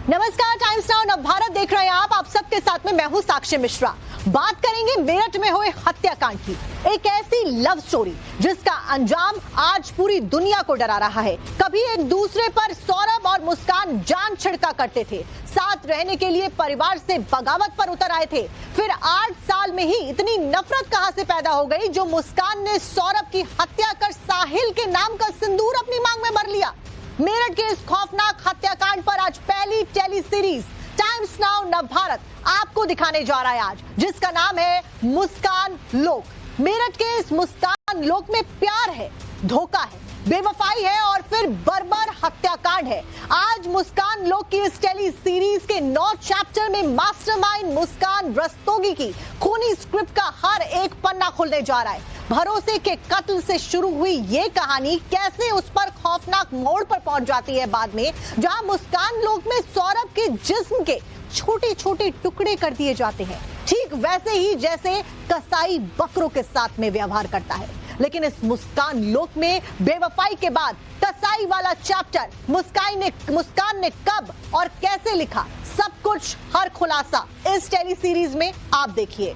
नमस्कार, times Now Navbharat देख रहे हैं आप सबके साथ में मैं हूं साक्षी मिश्रा। बात करेंगे मेरठ में हुए हत्याकांड की, एक ऐसी लव स्टोरी जिसका अंजाम आज पूरी दुनिया को डरा रहा है। कभी एक दूसरे पर सौरभ और मुस्कान जान छिड़का करते थे, साथ रहने के लिए परिवार से बगावत पर उतर आए थे। फिर 8 साल में ही इतनी नफरत कहां से पैदा हो गई जो मुस्कान ने सौरभ की हत्या कर साहिल के नाम का सिंदूर अपनी मांग में भर लिया। मेरठ के इस खौफनाक हत्याकांड पर आज पहली tele series Times Now Navbharat आपको दिखाने जा रहा है आज, जिसका नाम है मुस्कान लोक। मेरठ के इस मुस्कान लोक में प्यार है, धोखा है, बेवफाई है और फिर बर्बर हत्याकांड है। आज मुस्कान लोक की इस टेली सीरीज के 9 चैप्टर में मास्टरमाइंड मुस्कान रस्तोगी की खूनी स्क्रिप्ट का हर एक पन्ना खुलने जा रहा है। भरोसे के कत्ल से शुरू हुई ये कहानी कैसे उस पर खौफनाक मोड़ पर पहुंच जाती है बाद में, जहां मुस्कान लोक में सौरभ के जिस्म के छोटे छोटे टुकड़े कर दिए जाते हैं, ठीक वैसे ही जैसे कसाई बकरों के साथ में व्यवहार करता है। लेकिन इस मुस्कान लोक में बेवफाई के बाद कसाई वाला चैप्टर मुस्कान ने कब और कैसे लिखा, सब कुछ हर खुलासा इस टेली सीरीज में आप देखिए।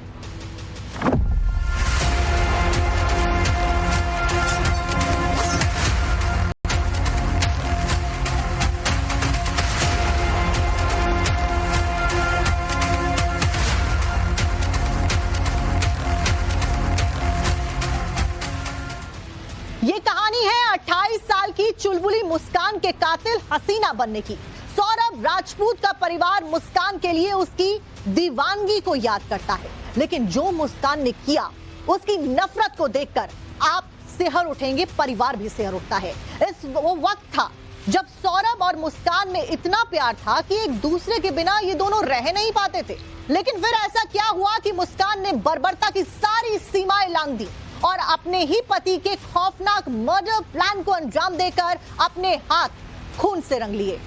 ये कहानी है 28 साल की चुलबुली मुस्कान के कातिल हसीना बनने की। सौरभ राजपूत का परिवार मुस्कान के लिए उसकी दीवानगी को याद करता है, लेकिन जो मुस्कान ने किया उसकी नफरत को देखकर आप सिहर उठेंगे, परिवार भी सिहर उठता है। वो वक्त था जब सौरभ और मुस्कान में इतना प्यार था कि एक दूसरे के बिना ये दोनों रह नहीं पाते थे। लेकिन फिर ऐसा क्या हुआ कि मुस्कान ने बर्बरता की सारी सीमाएं लांघ दी और अपने ही पति के खौफनाक मर्डर प्लान को अंजाम देकर अपने हाथ खून से रंग लिए।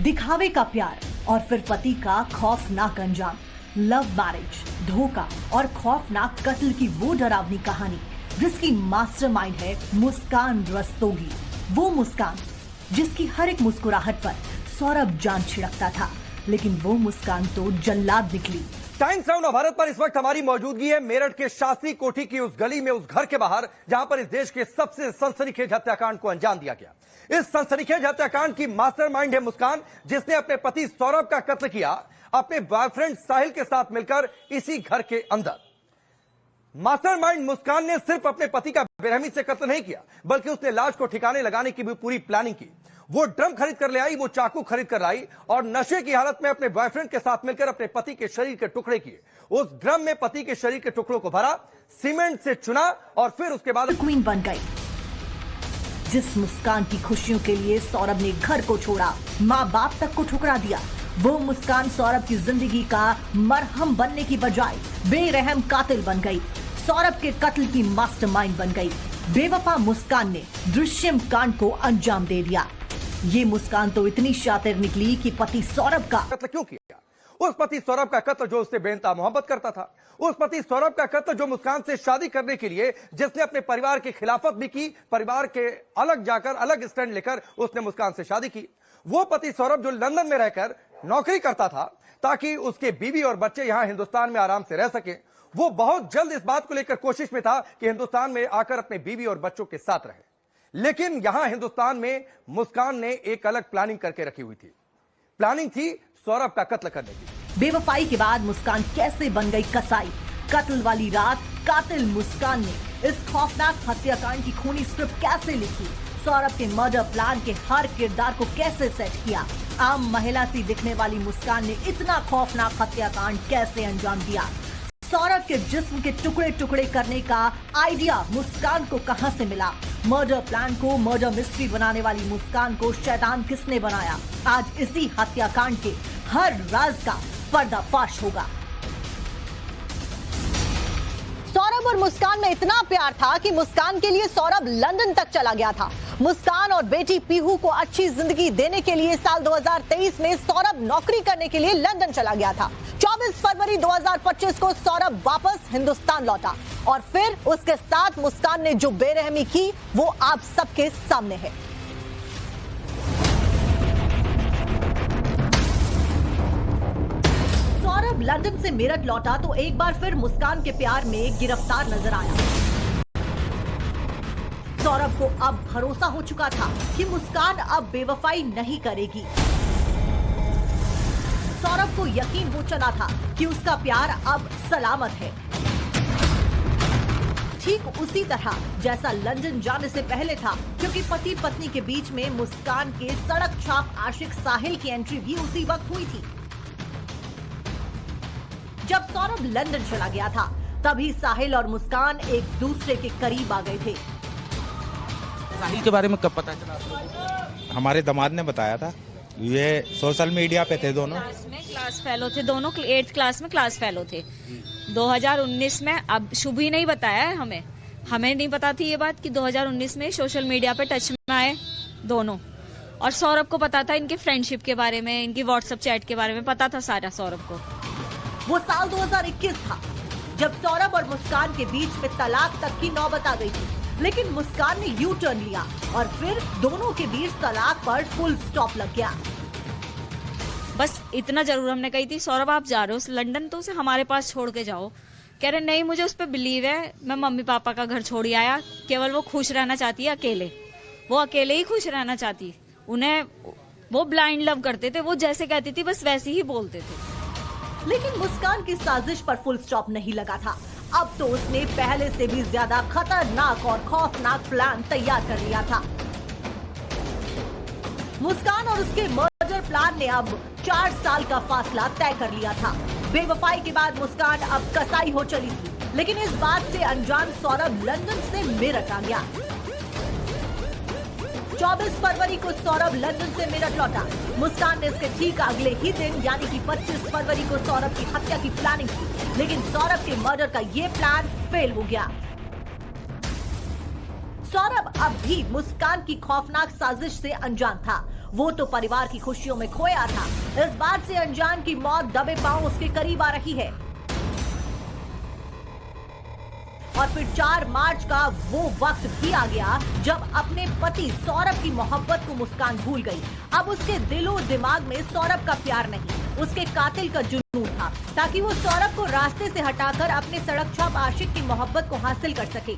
दिखावे का प्यार और फिर पति का खौफनाक अंजाम, लव मैरिज, धोखा और खौफनाक कत्ल की वो डरावनी कहानी जिसकी मास्टरमाइंड है मुस्कान रस्तोगी। वो मुस्कान जिसकी हर एक मुस्कुराहट पर सौरभ जान छिड़कता था, लेकिन वो मुस्कान तो जल्लाद निकली। टाइम्स नाउ नवभारत पर इस वक्त हमारी मौजूदगी है मेरठ के शास्त्री कोठी की उस गली में, उस घर के बाहर जहां पर इस देश के सबसे सनसनीखेज हत्याकांड को अंजाम दिया गया। इस सनसनीखेज हत्याकांड की मास्टरमाइंड है मुस्कान, जिसने अपने पति सौरभ का कत्ल किया अपने बॉयफ्रेंड साहिल के साथ मिलकर इसी घर के अंदर। मास्टरमाइंड मुस्कान ने सिर्फ अपने पति का बेरहमी से कत्ल नहीं किया, बल्कि उसने लाश को ठिकाने लगाने की भी पूरी प्लानिंग की। वो ड्रम खरीद कर ले आई, वो चाकू खरीद कर लाई और नशे की हालत में अपने बॉयफ्रेंड के साथ मिलकर अपने पति के शरीर के टुकड़े किए। उस ड्रम में पति के शरीर के टुकड़ों को भरा, सीमेंट से चुना और फिर उसके बाद क्वीन बन गई। जिस मुस्कान की खुशियों के लिए सौरभ ने घर को छोड़ा, माँ बाप तक को ठुकरा दिया, वो मुस्कान सौरभ की जिंदगी का मरहम बनने की बजाय बेरहम कातिल बन गई। सौरभ के कत्ल की मास्टरमाइंड बन गई। बेवफा मुस्कान ने दृश्यम कांड को अंजाम दे दिया। ये मुस्कान तो इतनी शातिर निकली कि पति सौरभ का कत्ल क्यों किया? उस पति सौरभ का कत्ल जो उससे बेइंतहा मोहब्बत करता था, उस पति सौरभ का कत्ल जो मुस्कान से शादी करने के लिए, जिसने अपने परिवार की खिलाफत भी की, परिवार के अलग जाकर अलग स्टैंड लेकर उसने मुस्कान से शादी की। वो पति सौरभ जो लंदन में रहकर नौकरी करता था ताकि उसके बीवी और बच्चे यहां हिंदुस्तान में आराम से रह सके, वो बहुत जल्द इस बात को लेकर कोशिश में था कि हिंदुस्तान में आकर अपने बीवी और बच्चों के साथ रहे। लेकिन यहां हिंदुस्तान में मुस्कान ने एक अलग प्लानिंग करके रखी हुई थी। प्लानिंग थी सौरभ का कत्ल करने की। बेवफाई के बाद मुस्कान कैसे बन गई कसाई? कत्ल वाली रात कातिल मुस्कान ने इस खौफनाक हत्याकांड की खूनी स्क्रिप्ट कैसे लिखी? सौरभ के मर्डर प्लान के हर किरदार को कैसे सेट किया? आम महिला सी दिखने वाली मुस्कान ने इतना खौफनाक हत्याकांड कैसे अंजाम दिया? सौरभ के जिस्म के टुकड़े टुकड़े करने का आइडिया मुस्कान को कहां से मिला? मर्डर प्लान को मर्डर मिस्ट्री बनाने वाली मुस्कान को शैतान किसने बनाया? आज इसी हत्याकांड के हर राज का पर्दाफाश होगा। सौरभ और मुस्कान में इतना प्यार था कि मुस्कान के लिए सौरभ लंदन तक चला गया था। मुस्कान और बेटी पीहू को अच्छी जिंदगी देने के लिए साल 2023 में सौरभ नौकरी करने के लिए लंदन चला गया था। 24 फरवरी 2025 को सौरभ वापस हिंदुस्तान लौटा और फिर उसके साथ मुस्कान ने जो बेरहमी की वो आप सबके सामने है। सौरभ लंदन से मेरठ लौटा तो एक बार फिर मुस्कान के प्यार में गिरफ्तार नजर आया। सौरभ को अब भरोसा हो चुका था कि मुस्कान अब बेवफाई नहीं करेगी। सौरभ को यकीन हो चला था कि उसका प्यार अब सलामत है, ठीक उसी तरह जैसा लंदन जाने से पहले था, क्योंकि पति पत्नी के बीच में मुस्कान के सड़क छाप आशिक साहिल की एंट्री भी उसी वक्त हुई थी। जब सौरभ लंदन चला गया था तभी साहिल और मुस्कान एक दूसरे के करीब आ गए थे। साहिल के बारे में कब पता चला आप लोगों को? हमारे दामाद ने बताया था। ये सोशल मीडिया पे थे दोनों। क्लास फेलो थे दोनों, 8th क्लास में क्लास फेलो थे 2019 में। अब शुभ ही नहीं बताया है हमें नहीं पता थी ये बात कि 2019 में सोशल मीडिया पे टच में आए दोनों। और सौरभ को पता था इनके फ्रेंडशिप के बारे में, इनकी व्हाट्सएप चैट के बारे में पता था सारा सौरभ को। वो साल 2021 था जब सौरभ और मुस्कान के बीच में तलाक तक की नौबत आ गई थी, लेकिन मुस्कान ने यू टर्न लिया और फिर दोनों के बीच तलाक पर फुल स्टॉप लग गया। बस इतना जरूर हमने कही थी, सौरभ आप जा रहे हो लंदन तो उसे हमारे पास छोड़ के जाओ। कह रहे नहीं, मुझे उस पर बिलीव है, मैं मम्मी पापा का घर छोड़ आया, केवल वो खुश रहना चाहती है अकेले, वो अकेले ही खुश रहना चाहती। उन्हें वो ब्लाइंड लव करते थे, वो जैसे कहती थी बस वैसे ही बोलते थे। लेकिन मुस्कान की साजिश पर फुल स्टॉप नहीं लगा था। अब तो उसने पहले से भी ज्यादा खतरनाक और खौफनाक प्लान तैयार कर लिया था। मुस्कान और उसके मर्डर प्लान ने अब 4 साल का फासला तय कर लिया था। बेवफाई के बाद मुस्कान अब कसाई हो चली थी, लेकिन इस बात से अनजान सौरभ लंदन से मेरठ आ गया। 24 फरवरी को सौरभ लंदन से मेरठ लौटा। मुस्कान ने इसके ठीक अगले ही दिन यानी कि 25 फरवरी को सौरभ की हत्या की प्लानिंग की, लेकिन सौरभ के मर्डर का ये प्लान फेल हो गया। सौरभ अब भी मुस्कान की खौफनाक साजिश से अनजान था। वो तो परिवार की खुशियों में खोया था। इस बात से अनजान की मौत दबे पांव उसके करीब आ रही है। और फिर 4 मार्च का वो वक्त भी आ गया जब अपने पति सौरभ की मोहब्बत को मुस्कान भूल गई। अब उसके दिलो दिमाग में सौरभ का प्यार नहीं, उसके कातिल का जुनून था, ताकि वो सौरभ को रास्ते से हटाकर अपने सड़क छाप आशिक की मोहब्बत को हासिल कर सके।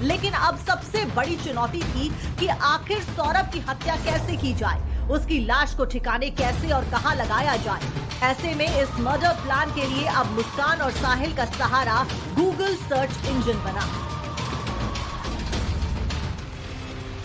लेकिन अब सबसे बड़ी चुनौती थी कि आखिर सौरभ की हत्या कैसे की जाए, उसकी लाश को ठिकाने कैसे और कहां लगाया जाए। ऐसे में इस मर्डर प्लान के लिए अब मुस्कान और साहिल का सहारा गूगल सर्च इंजन बना।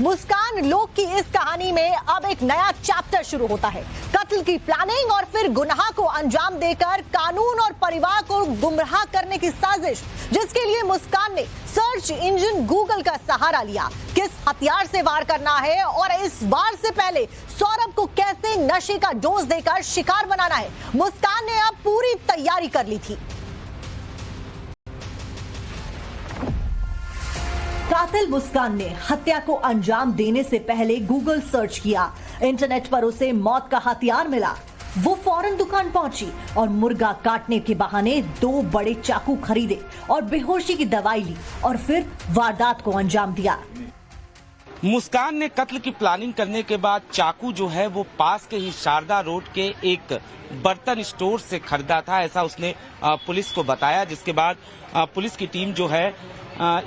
मुस्कान लोग की इस कहानी में अब एक नया चैप्टर शुरू होता है। कत्ल की प्लानिंग और फिर गुनाह को अंजाम देकर कानून और परिवार को गुमराह करने की साजिश, जिसके लिए मुस्कान ने सर्च इंजन गूगल का सहारा लिया। किस हथियार से वार करना है और इस वार से पहले सौरभ को कैसे नशे का डोज देकर शिकार बनाना है, मुस्कान ने अब पूरी तैयारी कर ली थी। कातिल मुस्कान ने हत्या को अंजाम देने से पहले गूगल सर्च किया। इंटरनेट पर उसे मौत का हथियार मिला। वो फौरन दुकान पहुंची और मुर्गा काटने के बहाने 2 बड़े चाकू खरीदे और बेहोशी की दवाई ली और फिर वारदात को अंजाम दिया। मुस्कान ने कत्ल की प्लानिंग करने के बाद चाकू जो है वो पास के ही शारदा रोड के एक बर्तन स्टोर से खरीदा था, ऐसा उसने पुलिस को बताया। जिसके बाद पुलिस की टीम जो है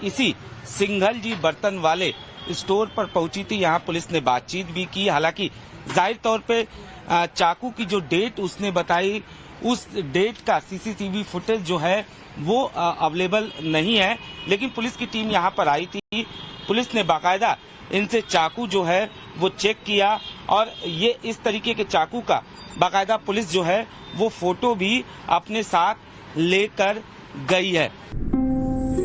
इसी सिंघल जी बर्तन वाले स्टोर पर पहुंची थी। यहाँ पुलिस ने बातचीत भी की। हालांकि जाहिर तौर पे चाकू की जो डेट उसने बताई, उस डेट का सीसीटीवी फुटेज जो है वो अवेलेबल नहीं है, लेकिन पुलिस की टीम यहाँ पर आई थी। पुलिस ने बाकायदा इनसे चाकू जो है वो चेक किया और ये इस तरीके के चाकू का बाकायदा पुलिस जो है वो फोटो भी अपने साथ लेकर गई है।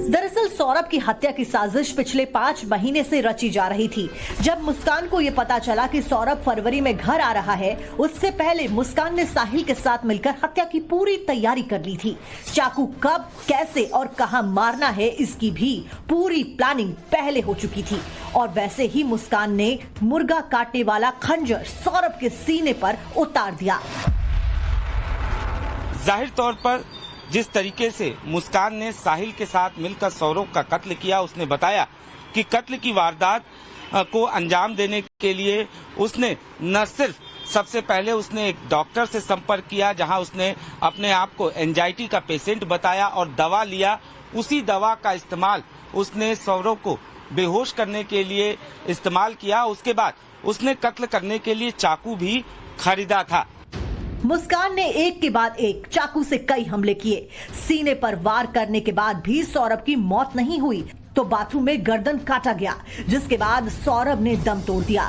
दरअसल सौरभ की हत्या की साजिश पिछले 5 महीने से रची जा रही थी। जब मुस्कान को ये पता चला कि सौरभ फरवरी में घर आ रहा है, उससे पहले मुस्कान ने साहिल के साथ मिलकर हत्या की पूरी तैयारी कर ली थी। चाकू कब, कैसे और कहां मारना है, इसकी भी पूरी प्लानिंग पहले हो चुकी थी। और वैसे ही मुस्कान ने मुर्गा काटने वाला खंजर सौरभ के सीने पर उतार दिया। जाहिर तौर पर जिस तरीके से मुस्कान ने साहिल के साथ मिलकर सौरभ का कत्ल किया, उसने बताया कि कत्ल की वारदात को अंजाम देने के लिए उसने न सिर्फ सबसे पहले उसने एक डॉक्टर से संपर्क किया, जहां उसने अपने आप को एंजाइटी का पेशेंट बताया और दवा लिया। उसी दवा का इस्तेमाल उसने सौरभ को बेहोश करने के लिए इस्तेमाल किया। उसके बाद उसने कत्ल करने के लिए चाकू भी खरीदा था। मुस्कान ने एक के बाद एक चाकू से कई हमले किए। सीने पर वार करने के बाद भी सौरभ की मौत नहीं हुई तो बाथरूम में गर्दन काटा गया, जिसके बाद सौरभ ने दम तोड़ दिया।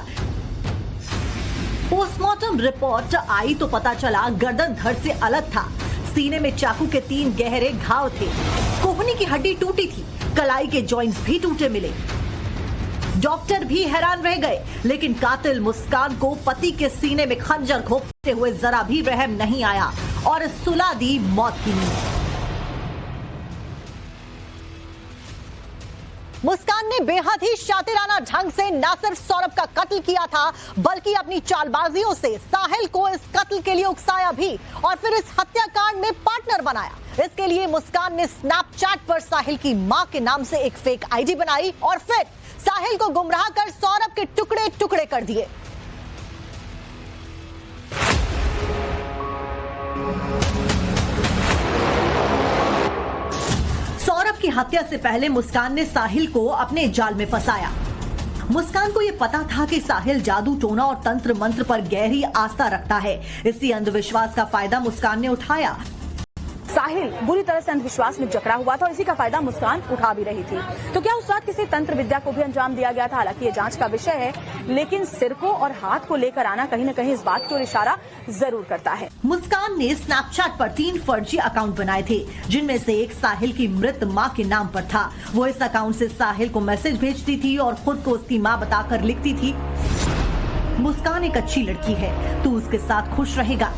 पोस्टमार्टम रिपोर्ट आई तो पता चला गर्दन धड़ से अलग था। सीने में चाकू के 3 गहरे घाव थे। कोहनी की हड्डी टूटी थी, कलाई के जॉइंट्स भी टूटे मिले। डॉक्टर भी हैरान रह गए, लेकिन कातिल मुस्कान को पति के सीने में खंजर घोंपते हुए जरा भी रहम नहीं आया और सुला दी मौत की नींद। मुस्कान ने बेहद ही शातिराना ढंग से न सिर्फ सौरभ का कत्ल किया था, बल्कि अपनी चालबाजियों से साहिल को इस कत्ल के लिए उकसाया भी और फिर इस हत्याकांड में पार्टनर बनाया। इसके लिए मुस्कान ने स्नैपचैट पर साहिल की मां के नाम से एक फेक आईडी बनाई और फिर साहिल को गुमराह कर सौरभ के टुकड़े टुकड़े कर दिए। सौरभ की हत्या से पहले मुस्कान ने साहिल को अपने जाल में फंसाया। मुस्कान को यह पता था कि साहिल जादू टोना और तंत्र मंत्र पर गहरी आस्था रखता है। इसी अंधविश्वास का फायदा मुस्कान ने उठाया। साहिल बुरी तरह से अंधविश्वास में जकड़ा हुआ था और इसी का फायदा मुस्कान उठा भी रही थी। तो क्या उस रात किसी तंत्र विद्या को भी अंजाम दिया गया था? हालांकि ये जांच का विषय है, लेकिन सिर को और हाथ को लेकर आना कहीं न कहीं इस बात की ओर इशारा जरूर करता है। मुस्कान ने स्नैपचैट पर 3 फर्जी अकाउंट बनाए थे, जिनमें से एक साहिल की मृत मां के नाम पर था। वो इस अकाउंट से साहिल को मैसेज भेजती थी और खुद को उसकी मां बताकर लिखती थी, मुस्कान एक अच्छी लड़की है, तू उसके साथ खुश रहेगा।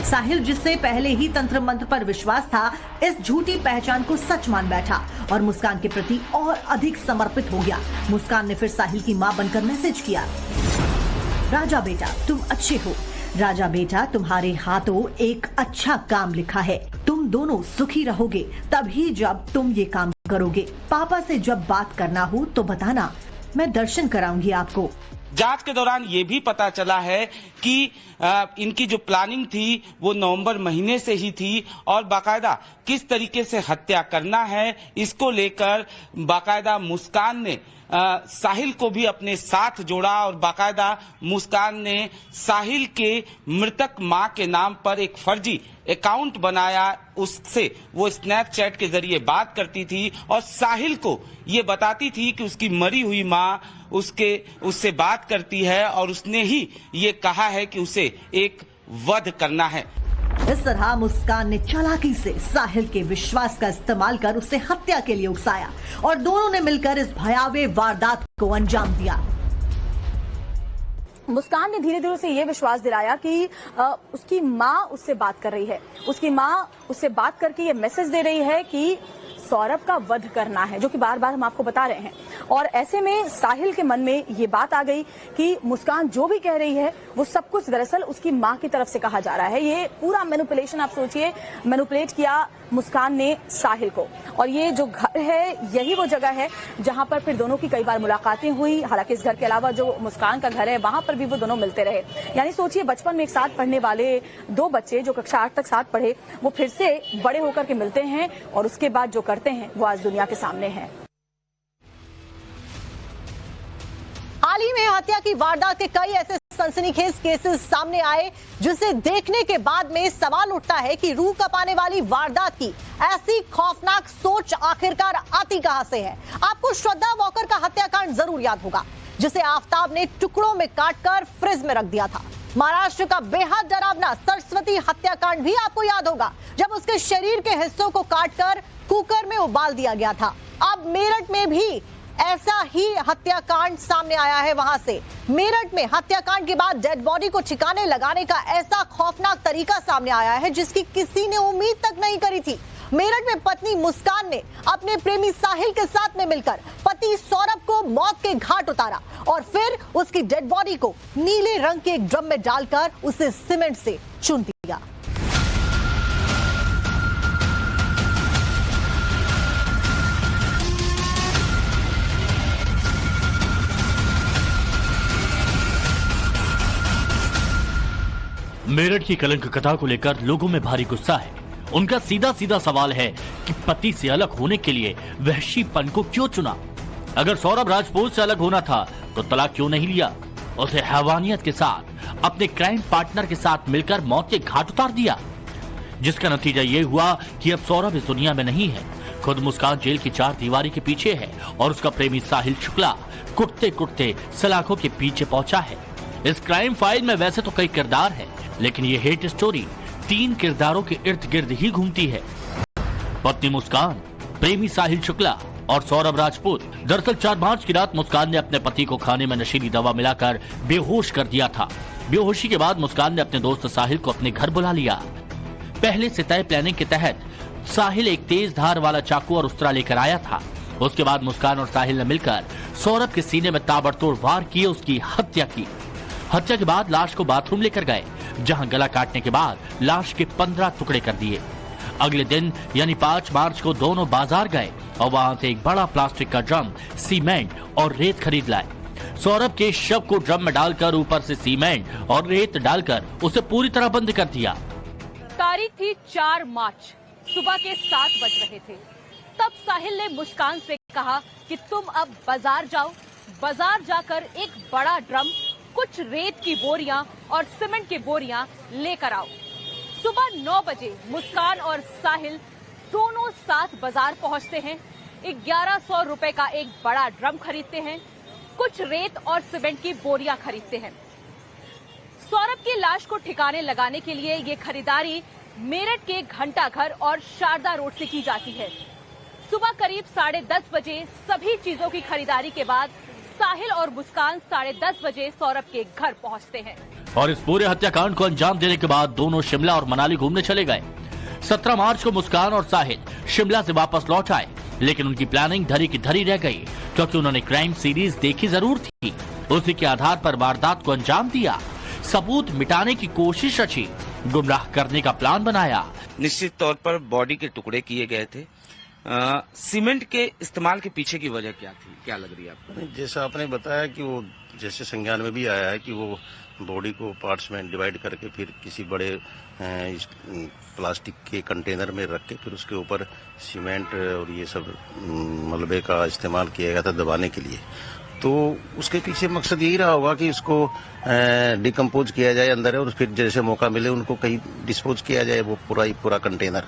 साहिल, जिससे पहले ही तंत्र मंत्र पर विश्वास था, इस झूठी पहचान को सच मान बैठा और मुस्कान के प्रति और अधिक समर्पित हो गया। मुस्कान ने फिर साहिल की मां बनकर मैसेज किया, राजा बेटा तुम अच्छे हो, राजा बेटा तुम्हारे हाथों एक अच्छा काम लिखा है, तुम दोनों सुखी रहोगे तभी जब तुम ये काम करोगे। पापा से जब बात करना हो तो बताना, मैं दर्शन कराऊंगी आपको। जांच के दौरान ये भी पता चला है कि इनकी जो प्लानिंग थी वो नवंबर महीने से ही थी और बाकायदा किस तरीके से हत्या करना है इसको लेकर बाकायदा मुस्कान ने साहिल को भी अपने साथ जोड़ा और बाकायदा मुस्कान ने साहिल के मृतक मां के नाम पर एक फर्जी अकाउंट बनाया। उससे वो स्नैपचैट के जरिए बात करती थी और साहिल को ये बताती थी कि उसकी मरी हुई मां उससे बात करती है और उसने ही ये कहा है कि उसे एक वध करना है। इस तरह मुस्कान ने चालाकी से साहिल के विश्वास का इस्तेमाल कर उसे हत्या के लिए उकसाया और दोनों ने मिलकर इस भयावह वारदात को अंजाम दिया। मुस्कान ने धीरे धीरे उसे ये विश्वास दिलाया कि उसकी माँ उससे बात कर रही है, उसकी माँ उससे बात करके ये मैसेज दे रही है कि सौरभ का वध करना है, जो कि बार बार हम आपको बता रहे हैं। और ऐसे में साहिल के मन में ये बात आ गई कि मुस्कान जो भी कह रही है वो सब कुछ दरअसल उसकी माँ की तरफ से कहा जा रहा है। ये पूरा मैनिपुलेशन आप सोचिए, मैनिपुलेट किया मुस्कान ने साहिल को। और ये जो घर है यही वो जगह है जहां पर फिर दोनों की कई बार मुलाकातें हुई। हालांकि इस घर के अलावा जो मुस्कान का घर है वहां पर भी वो दोनों मिलते रहे। यानी सोचिए बचपन में एक साथ पढ़ने वाले 2 बच्चे जो कक्षा 8 तक साथ पढ़े, वो फिर से बड़े होकर के मिलते हैं और उसके बाद जो करते हैं वो आज दुनिया के सामने है। हाल ही में हत्या की वारदात के कई ऐसे सनसनीखेज केसेस सामने आए जिसे देखने के बाद में सवाल उठता है कि रूह कपाने वाली वारदात की ऐसी खौफनाक सोच आखिरकार आती कहां से है। आपको श्रद्धा वॉकर का हत्याकांड जरूर याद होगा, जिसे आफताब ने टुकड़ों में काटकर फ्रिज में रख दिया था। महाराष्ट्र का बेहद डरावना सरस्वती हत्याकांड भी आपको याद होगा, जब उसके शरीर के हिस्सों को काटकर कुकर में उबाल दिया गया था। अब मेरठ में भी ऐसा ही हत्याकांड सामने आया है। वहां से मेरठ में हत्याकांड के बाद डेड बॉडी को ठिकाने लगाने का ऐसा खौफनाक तरीका सामने आया है जिसकी किसी ने उम्मीद तक नहीं करी थी। मेरठ में पत्नी मुस्कान ने अपने प्रेमी साहिल के साथ में मिलकर पति सौरभ को मौत के घाट उतारा और फिर उसकी डेड बॉडी को नीले रंग के एक ड्रम में डालकर उसे सीमेंट से चुन दिया। मेरठ की कलंक कथा को लेकर लोगों में भारी गुस्सा है। उनका सीधा सीधा सवाल है कि पति से अलग होने के लिए वहशीपन को क्यों चुना? अगर सौरभ राजपूत से अलग होना था तो तलाक क्यों नहीं लिया? उसे हैवानियत के साथ अपने क्राइम पार्टनर के साथ मिलकर मौत के घाट उतार दिया, जिसका नतीजा ये हुआ कि अब सौरभ इस दुनिया में नहीं है। खुद मुस्कान जेल की चार दीवारी के पीछे है और उसका प्रेमी साहिल शुक्ला कुटते कुटते सलाखों के पीछे पहुंचा है। इस क्राइम फाइल में वैसे तो कई किरदार हैं, लेकिन ये हेट स्टोरी 3 किरदारों के इर्द गिर्द ही घूमती है। पत्नी मुस्कान, प्रेमी साहिल शुक्ला और सौरभ राजपूत। दरअसल 4 मार्च की रात मुस्कान ने अपने पति को खाने में नशीली दवा मिलाकर बेहोश कर दिया था। बेहोशी के बाद मुस्कान ने अपने दोस्त साहिल को अपने घर बुला लिया। पहले से तय प्लानिंग के तहत साहिल एक तेज धार वाला चाकू और उस्तरा लेकर आया था। उसके बाद मुस्कान और साहिल ने मिलकर सौरभ के सीने में ताबड़तोड़ वार किए, उसकी हत्या की। हत्या के बाद लाश को बाथरूम लेकर गए, जहां गला काटने के बाद लाश के 15 टुकड़े कर दिए। अगले दिन यानी 5 मार्च को दोनों बाजार गए और वहां से एक बड़ा प्लास्टिक का ड्रम, सीमेंट और रेत खरीद लाए। सौरभ के शव को ड्रम में डालकर ऊपर से सीमेंट और रेत डालकर उसे पूरी तरह बंद कर दिया। तारीख थी 4 मार्च, सुबह के 7 बज रहे थे। तब साहिल ने मुस्कान से कहा कि तुम अब बाजार जाओ, बाजार जाकर एक बड़ा ड्रम, कुछ रेत की बोरियां और सीमेंट की बोरियां लेकर आओ। सुबह 9 बजे मुस्कान और साहिल दोनों साथ बाजार पहुंचते हैं। 1100 रुपए का एक बड़ा ड्रम खरीदते हैं, कुछ रेत और सीमेंट की बोरियां खरीदते हैं। सौरभ की लाश को ठिकाने लगाने के लिए ये खरीदारी मेरठ के घंटाघर और शारदा रोड से की जाती है। सुबह करीब 10:30 बजे सभी चीजों की खरीदारी के बाद साहिल और मुस्कान 10:30 बजे सौरभ के घर पहुंचते हैं। और इस पूरे हत्याकांड को अंजाम देने के बाद दोनों शिमला और मनाली घूमने चले गए। 17 मार्च को मुस्कान और साहिल शिमला से वापस लौट आए, लेकिन उनकी प्लानिंग धरी की धरी रह गई, क्योंकि उन्होंने क्राइम सीरीज देखी जरूर थी। उसी के आधार पर वारदात को अंजाम दिया, सबूत मिटाने की कोशिश रची, गुमराह करने का प्लान बनाया। निश्चित तौर पर बॉडी के टुकड़े किए गए थे। सीमेंट के इस्तेमाल के पीछे की वजह क्या थी, क्या लग रही है आपको? जैसा आपने बताया कि वो जैसे संज्ञान में भी आया है कि वो बॉडी को पार्ट्स में डिवाइड करके फिर किसी बड़े प्लास्टिक के कंटेनर में रख के फिर उसके ऊपर सीमेंट और ये सब मलबे का इस्तेमाल किया गया था दबाने के लिए। तो उसके पीछे मकसद यही रहा होगा कि उसको डिकम्पोज किया जाए अंदर और फिर जैसे मौका मिले उनको कहीं डिस्पोज किया जाए वो पूरा कंटेनर।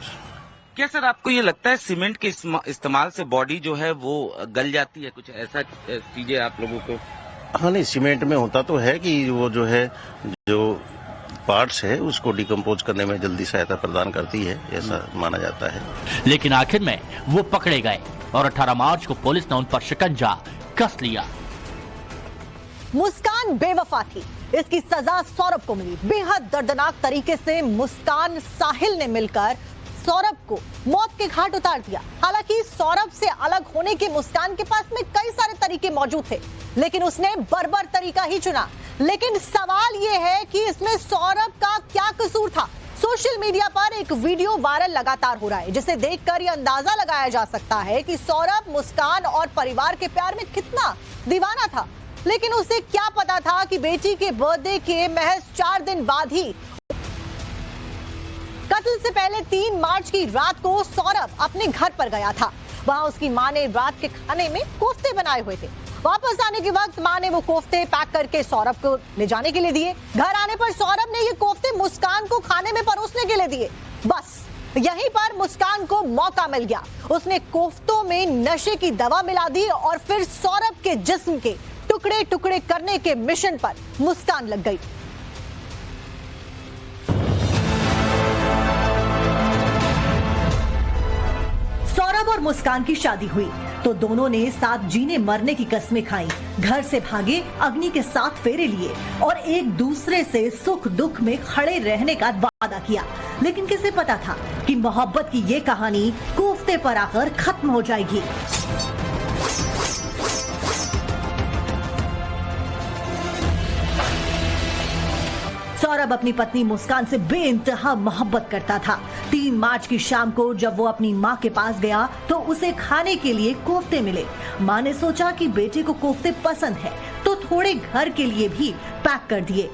क्या सर आपको ये लगता है सीमेंट के इस्तेमाल से बॉडी जो है वो गल जाती है, कुछ ऐसा चीजें आप लोगों को? हाँ नहीं, सीमेंट में होता तो है कि वो जो है जो पार्ट्स है उसको डिकम्पोज करने में जल्दी सहायता प्रदान करती है, ऐसा माना जाता है। लेकिन आखिर में वो पकड़े गए और 18 मार्च को पुलिस ने उन पर शिकंजा कस लिया। मुस्कान बेवफा थी, इसकी सजा सौरभ को मिली। बेहद दर्दनाक तरीके से मुस्कान साहिल ने मिलकर सौरभ को मौत के घाट उतार दिया। हालांकि सौरभ से अलग होने के मुस्कान के पास में कई सारे तरीके मौजूद थे, लेकिन उसने बर्बर तरीका ही चुना। लेकिन सवाल यह है कि इसमें सौरभ का क्या कसूर था? सोशल मीडिया पर एक वीडियो वायरल लगातार हो रहा है, जिसे देखकर यह अंदाजा लगाया जा सकता है कि सौरभ मुस्कान और परिवार के प्यार में कितना दीवाना था। लेकिन उसे क्या पता था कि बेटी के बर्थडे के महज 4 दिन बाद ही कत्ल से पहले 3 मार्च की रात को सौरभ अपने घर पर गया था। वहां उसकी मां ने रात के खाने में कोफ्ते बनाए हुए थे। वापस आने के वक्त मां ने वो कोफ्ते पैक करके सौरभ को ले जाने के लिए दिए। घर आने पर सौरभ ने ये कोफ्ते मुस्कान को खाने में परोसने के लिए दिए। बस यहीं पर मुस्कान को मौका मिल गया। उसने कोफ्तों में नशे की दवा मिला दी और फिर सौरभ के जिस्म के टुकड़े टुकड़े करने के मिशन पर मुस्कान लग गई। सौरभ और मुस्कान की शादी हुई तो दोनों ने साथ जीने मरने की कस्में खाई, घर से भागे, अग्नि के 7 फेरे लिए और एक दूसरे से सुख दुख में खड़े रहने का वादा किया। लेकिन किसे पता था कि मोहब्बत की ये कहानी कोफ्ते पर आकर खत्म हो जाएगी। सौरभ अपनी पत्नी मुस्कान से बेइंतहा मोहब्बत करता था। 3 मार्च की शाम को जब वो अपनी मां के पास गया तो उसे खाने के लिए कोफ्ते मिले। मां ने सोचा कि बेटे को कोफ्ते पसंद है तो थोड़े घर के लिए भी पैक कर दिए।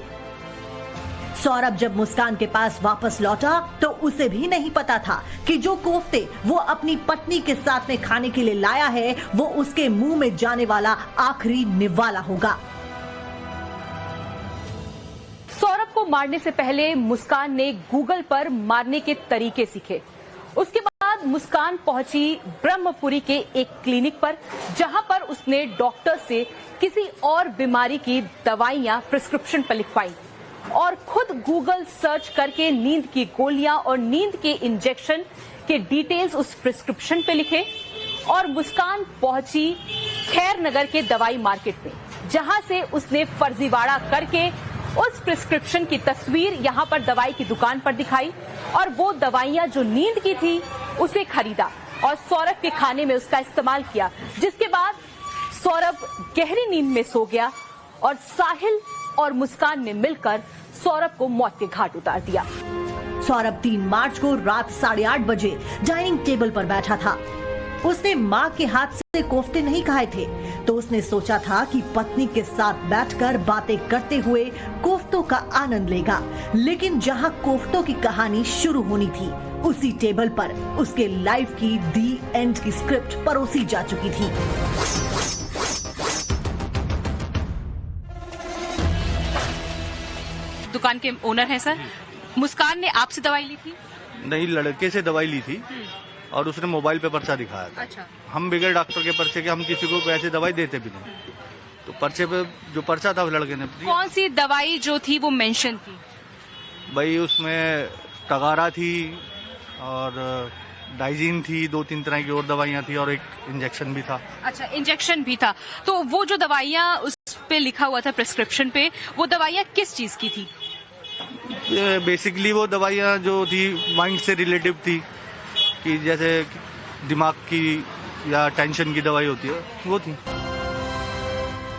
सौरभ जब मुस्कान के पास वापस लौटा तो उसे भी नहीं पता था कि जो कोफ्ते वो अपनी पत्नी के साथ में खाने के लिए लाया है वो उसके मुंह में जाने वाला आखिरी निवाला होगा। सौरभ को मारने से पहले मुस्कान ने गूगल पर मारने के तरीके सीखे। उसके बाद मुस्कान पहुंची ब्रह्मपुरी के एक क्लिनिक पर, जहां पर उसने डॉक्टर से किसी और बीमारी की दवाइयां प्रिस्क्रिप्शन पर लिखवाई और खुद गूगल सर्च करके नींद की गोलियां और नींद के इंजेक्शन के डिटेल्स उस प्रिस्क्रिप्शन पे लिखे। और मुस्कान पहुंची खैर नगर के दवाई मार्केट में, जहां से उसने फर्जीवाड़ा करके उस प्रिस्क्रिप्शन की तस्वीर यहां पर दवाई की दुकान पर दिखाई और वो दवाइयां जो नींद की थी उसे खरीदा और सौरभ के खाने में उसका इस्तेमाल किया, जिसके बाद सौरभ गहरी नींद में सो गया और साहिल और मुस्कान ने मिलकर सौरभ को मौत के घाट उतार दिया। सौरभ 3 मार्च को रात 8:30 बजे डाइनिंग टेबल पर बैठा था। उसने मां के हाथ से कोफ्ते नहीं खाए थे तो उसने सोचा था कि पत्नी के साथ बैठकर बातें करते हुए कोफ्तों का आनंद लेगा, लेकिन जहां कोफ्तों की कहानी शुरू होनी थी उसी टेबल पर उसके लाइफ की दी एंड की स्क्रिप्ट परोसी जा चुकी थी। दुकान के ओनर हैं सर। मुस्कान ने आपसे दवाई ली थी? नहीं, लड़के से दवाई ली थी और उसने मोबाइल पे पर्चा दिखाया था। अच्छा। हम बगैर डॉक्टर के पर्चे के हम किसी को वैसे दवाई देते भी नहीं, तो पर्चे पे जो पर्चा था वो लड़के ने दिया। कौन सी दवाई जो थी वो मेंशन थी? भाई उसमें टगारा थी और डाइजीन थी, 2-3 तरह की और दवाइयाँ थी और एक इंजेक्शन भी था। अच्छा, इंजेक्शन भी था। तो वो जो दवाइयाँ उस पे लिखा हुआ था प्रिस्क्रिप्शन पे, वो दवाइयाँ किस चीज की थी? बेसिकली वो दवाइयाँ जो थी माइंड से रिलेटिव थी, कि जैसे दिमाग की या टेंशन की दवाई होती है वो थी।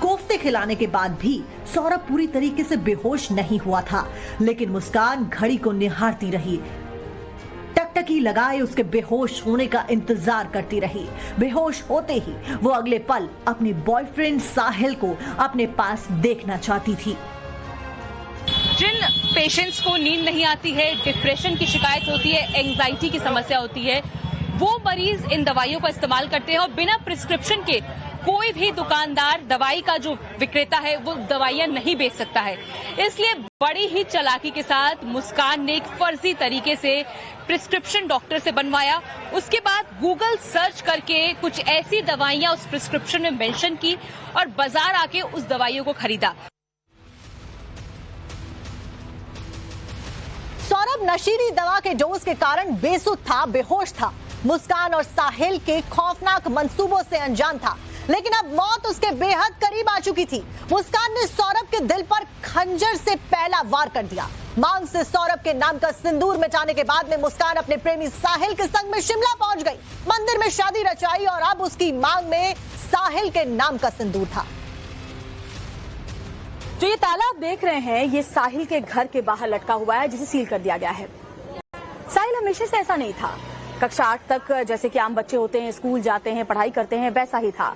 कोफ्ते खिलाने के बाद भी सौरभ पूरी तरीके से बेहोश नहीं हुआ था, लेकिन मुस्कान घड़ी को निहारती रही, टकटकी लगाए उसके बेहोश होने का इंतजार करती रही। बेहोश होते ही वो अगले पल अपने बॉयफ्रेंड साहिल को अपने पास देखना चाहती थी। जिन पेशेंट्स को नींद नहीं आती है, डिप्रेशन की शिकायत होती है, एंजाइटी की समस्या होती है, वो मरीज इन दवाइयों का इस्तेमाल करते हैं और बिना प्रिस्क्रिप्शन के कोई भी दुकानदार, दवाई का जो विक्रेता है वो दवाइयां नहीं बेच सकता है। इसलिए बड़ी ही चालाकी के साथ मुस्कान ने एक फर्जी तरीके से प्रिस्क्रिप्शन डॉक्टर से बनवाया। उसके बाद गूगल सर्च करके कुछ ऐसी दवाइयां उस प्रिस्क्रिप्शन में मेंशन की और बाजार आके उस दवाइयों को खरीदा। सौरभ नशीली दवा के डोज के कारण बेसुध था, बेहोश था। मुस्कान और साहिल के खौफनाक मंसूबों से अनजान था, लेकिन अब मौत उसके बेहद करीब आ चुकी थी। मुस्कान ने सौरभ के दिल पर खंजर से पहला वार कर दिया। मांग से सौरभ के नाम का सिंदूर मिटाने के बाद में मुस्कान अपने प्रेमी साहिल के संग में शिमला पहुंच गई, मंदिर में शादी रचाई और अब उसकी मांग में साहिल के नाम का सिंदूर था। जो ये ताला आप देख रहे हैं, ये साहिल के घर के बाहर लटका हुआ है, जिसे सील कर दिया गया है। साहिल हमेशा से ऐसा नहीं था। कक्षा 8 तक जैसे कि आम बच्चे होते हैं, स्कूल जाते हैं, पढ़ाई करते हैं, वैसा ही था।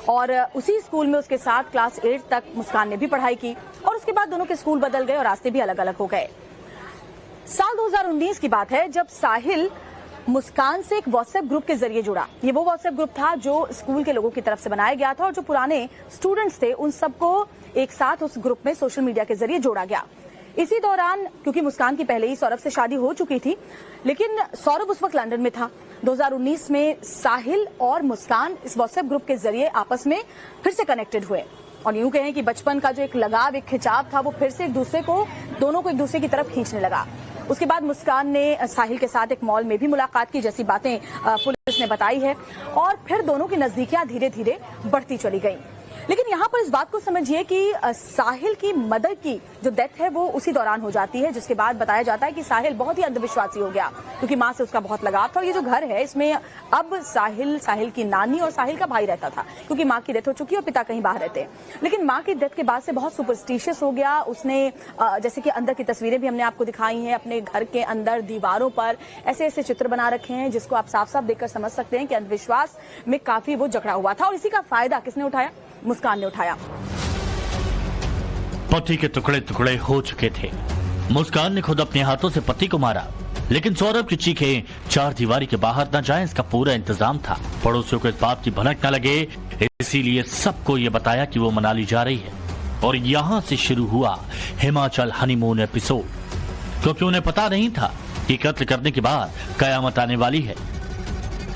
और उसी स्कूल में उसके साथ क्लास 8 तक मुस्कान ने भी पढ़ाई की और उसके बाद दोनों के स्कूल बदल गए और रास्ते भी अलग अलग हो गए। साल 2019 की बात है जब साहिल मुस्कान से एक व्हाट्सएप ग्रुप के जरिए जुड़ा। ये वो व्हाट्सएप ग्रुप था जो स्कूल के लोगों की तरफ से बनाया गया था और जो पुराने स्टूडेंट्स थे उन सबको एक साथ उस ग्रुप में सोशल मीडिया के जरिए जोड़ा गया। इसी दौरान क्योंकि मुस्कान की पहले ही सौरभ से शादी हो चुकी थी, लेकिन सौरभ उस वक्त लंदन में था। 2019 में साहिल और मुस्कान इस व्हाट्सएप ग्रुप के जरिए आपस में फिर से कनेक्टेड हुए और यूं कहें कि बचपन का जो एक लगाव, एक खिंचाव था, वो फिर से दोनों को एक दूसरे की तरफ खींचने लगा। उसके बाद मुस्कान ने साहिल के साथ एक मॉल में भी मुलाकात की, जैसी बातें पुलिस ने बताई है, और फिर दोनों की नजदीकियां धीरे धीरे बढ़ती चली गई। लेकिन यहाँ पर इस बात को समझिए कि साहिल की मदर की जो डेथ है वो उसी दौरान हो जाती है, जिसके बाद बताया जाता है कि साहिल बहुत ही अंधविश्वासी हो गया क्योंकि माँ से उसका बहुत लगाव था। और ये जो घर है इसमें अब साहिल की नानी और साहिल का भाई रहता था, क्योंकि माँ की डेथ हो चुकी है और पिता कहीं बाहर रहते हैं। लेकिन माँ की डेथ के बाद से बहुत सुपरस्टिशियस हो गया। उसने जैसे कि अंदर की तस्वीरें भी हमने आपको दिखाई हैं, अपने घर के अंदर दीवारों पर ऐसे ऐसे चित्र बना रखे हैं जिसको आप साफ साफ देखकर समझ सकते हैं कि अंधविश्वास में काफी वो जकड़ा हुआ था। और इसी का फायदा किसने उठाया? मुस्कान ने उठाया। पति के टुकड़े टुकड़े हो चुके थे, मुस्कान ने खुद अपने हाथों से पति को मारा, लेकिन सौरभ की चीखें चार दीवारी के बाहर न जाएं, इसका पूरा इंतजाम था। पड़ोसियों को इस बात की भनक न लगे, इसीलिए सबको ये बताया कि वो मनाली जा रही है। और यहाँ से शुरू हुआ हिमाचल हनीमून एपिसोड, क्योंकि उन्हें पता नहीं था कि कत्ल करने के बाद कयामत आने वाली है।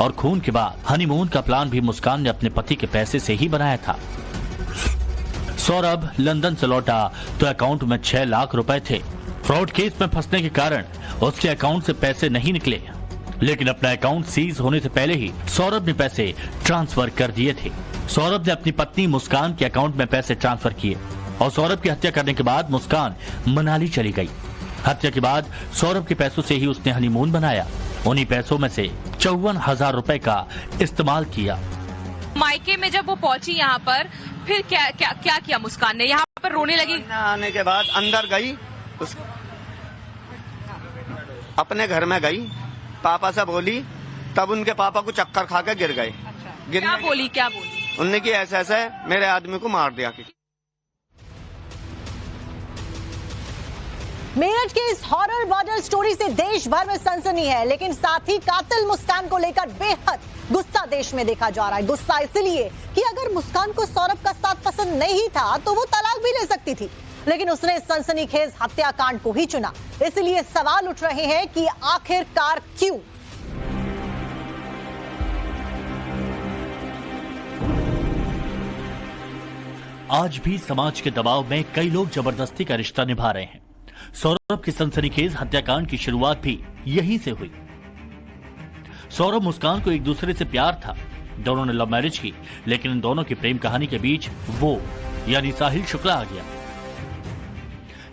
और खून के बाद हनीमून का प्लान भी मुस्कान ने अपने पति के पैसे से ही बनाया था। सौरभ लंदन से लौटा तो अकाउंट में 6 लाख रुपए थे। फ्रॉड केस में फंसने के कारण उसके अकाउंट से पैसे नहीं निकले, लेकिन अपना अकाउंट सीज होने से पहले ही सौरभ ने पैसे ट्रांसफर कर दिए थे। सौरभ ने अपनी पत्नी मुस्कान के अकाउंट में पैसे ट्रांसफर किए और सौरभ की हत्या करने के बाद मुस्कान मनाली चली गई। हत्या के बाद सौरभ के पैसों से ही उसने हनीमून बनाया। उन्हीं पैसों में से 54,000 रुपए का इस्तेमाल किया। मायके में जब वो पहुंची यहाँ पर, फिर क्या किया मुस्कान ने? यहाँ पर रोने लगी। आने के बाद अंदर गई, अपने घर में गई, पापा से बोली, तब उनके पापा को चक्कर खा के गिर गए। क्या बोली? उनने की ऐसे मेरे आदमी को मार दिया। मेरठ के इस हॉरर मर्डर स्टोरी से देश भर में सनसनी है, लेकिन साथ ही कातिल मुस्कान को लेकर बेहद गुस्सा देश में देखा जा रहा है। गुस्सा इसलिए कि अगर मुस्कान को सौरभ का साथ पसंद नहीं था तो वो तलाक भी ले सकती थी, लेकिन उसने सनसनीखेज हत्याकांड को ही चुना। इसलिए सवाल उठ रहे हैं कि आखिरकार क्यों? आज भी समाज के दबाव में कई लोग जबरदस्ती का रिश्ता निभा रहे हैं। सौरभ की सनसनीखेज हत्याकांड की शुरुआत भी यहीं से हुई। सौरभ मुस्कान को एक दूसरे से प्यार था, दोनों ने लव मैरिज की, लेकिन इन दोनों की प्रेम कहानी के बीच वो यानी साहिल शुक्ला आ गया।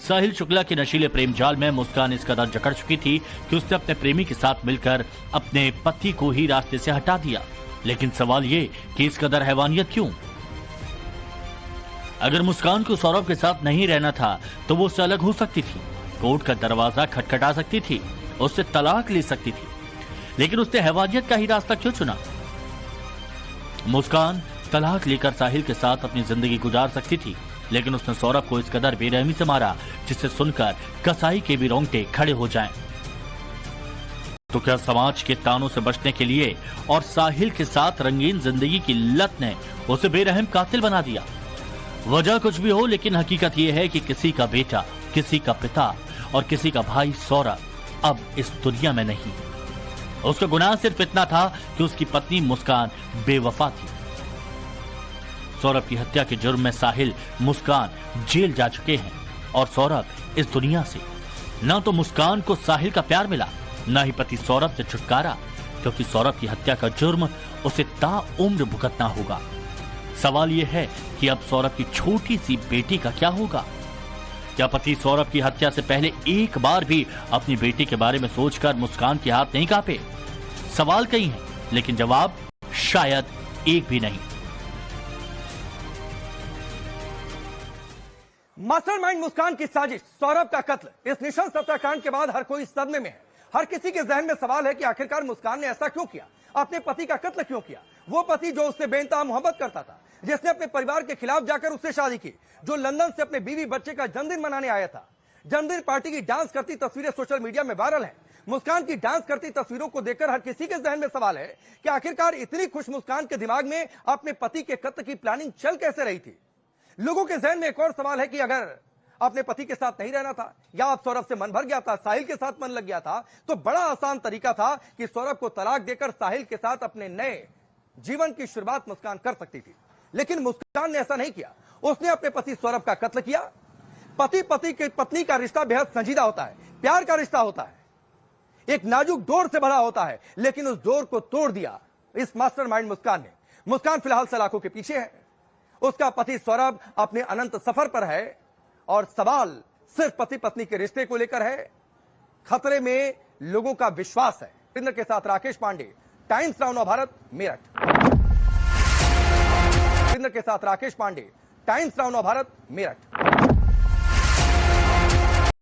साहिल शुक्ला के नशीले प्रेम जाल में मुस्कान इस कदर जकड़ चुकी थी कि उसने अपने प्रेमी के साथ मिलकर अपने पति को ही रास्ते से हटा दिया। लेकिन सवाल ये कि इस कदर हैवानियत क्यों? अगर मुस्कान को सौरभ के साथ नहीं रहना था तो वो उससे अलग हो सकती थी, कोर्ट का दरवाजा खटखटा सकती थी, उससे तलाक ले सकती थी, लेकिन उसने हैवानियत का ही रास्ता क्यों चुना? मुस्कान तलाक लेकर साहिल के साथ अपनी जिंदगी गुजार सकती थी, लेकिन उसने सौरभ को इस कदर बेरहमी से मारा जिसे सुनकर कसाई के भी रोंगटे खड़े हो जाएं। तो क्या समाज के तानों से बचने के लिए और साहिल के साथ रंगीन जिंदगी की लत ने उसे बेरहम कातिल बना दिया? वजह कुछ भी हो, लेकिन हकीकत यह है कि किसी का बेटा, किसी का पिता और किसी का भाई सौरभ अब इस दुनिया में नहीं। उसका गुनाह सिर्फ इतना था कि उसकी पत्नी मुस्कान बेवफा थी। सौरभ की हत्या के जुर्म में साहिल, मुस्कान जेल जा चुके हैं और सौरभ इस दुनिया से। न तो मुस्कान को साहिल का प्यार मिला, न ही पति सौरभ से छुटकारा, क्योंकि सौरभ की हत्या का जुर्म उसे ताउम्र भुगतना होगा। सवाल यह है कि अब सौरभ की छोटी सी बेटी का क्या होगा? क्या पति सौरभ की हत्या से पहले एक बार भी अपनी बेटी के बारे में सोचकर मुस्कान के हाथ नहीं कांपे? सवाल कई हैं, लेकिन जवाब शायद एक भी नहीं। मास्टरमाइंड मुस्कान की साजिश, सौरभ का कत्ल, इस निशंस हत्याकांड के बाद हर कोई सदमे में है। हर किसी के जहन में सवाल है कि आखिरकार मुस्कान ने ऐसा क्यों किया, अपने पति का कत्ल क्यों किया? वो पति जो उससे बेइंतहा मोहब्बत करता था, जिसने अपने परिवार के खिलाफ जाकर उससे शादी की, जो लंदन से अपने बीवी बच्चे का जन्मदिन मनाने आया था। जन्मदिन पार्टी की डांस करती तस्वीरें सोशल मीडिया में वायरल है। मुस्कान की डांस करती तस्वीरों को देखकर हर किसी के जहन में सवाल है कि आखिरकार इतनी खुश मुस्कान के दिमाग में अपने पति के कत्ल की प्लानिंग चल कैसे रही थी? लोगों के जहन में एक और सवाल है कि अगर अपने पति के साथ नहीं रहना था या अब सौरभ से मन भर गया था, साहिल के साथ मन लग गया था, तो बड़ा आसान तरीका था कि सौरभ को तलाक देकर साहिल के साथ अपने नए जीवन की शुरुआत मुस्कान कर सकती थी। लेकिन मुस्कान ने ऐसा नहीं किया। उसने अपने पति सौरभ का कत्ल किया। पत्नी का रिश्ता बेहद संजीदा होता है, प्यार का रिश्ता होता है, एक नाजुक डोर से भरा होता है, लेकिन उस डोर को तोड़ दिया इस मास्टरमाइंड मुस्कान ने। मुस्कान फिलहाल सलाखों के पीछे है, उसका पति सौरभ अपने अनंत सफर पर है और सवाल सिर्फ पति पत्नी के रिश्ते को लेकर है। खतरे में लोगों का विश्वास है। इंद्र के साथ राकेश पांडे, टाइम्स नाउ नवभारत, मेरठ। इंद्र के साथ राकेश पांडे, टाइम्स नाउ नवभारत, मेरठ।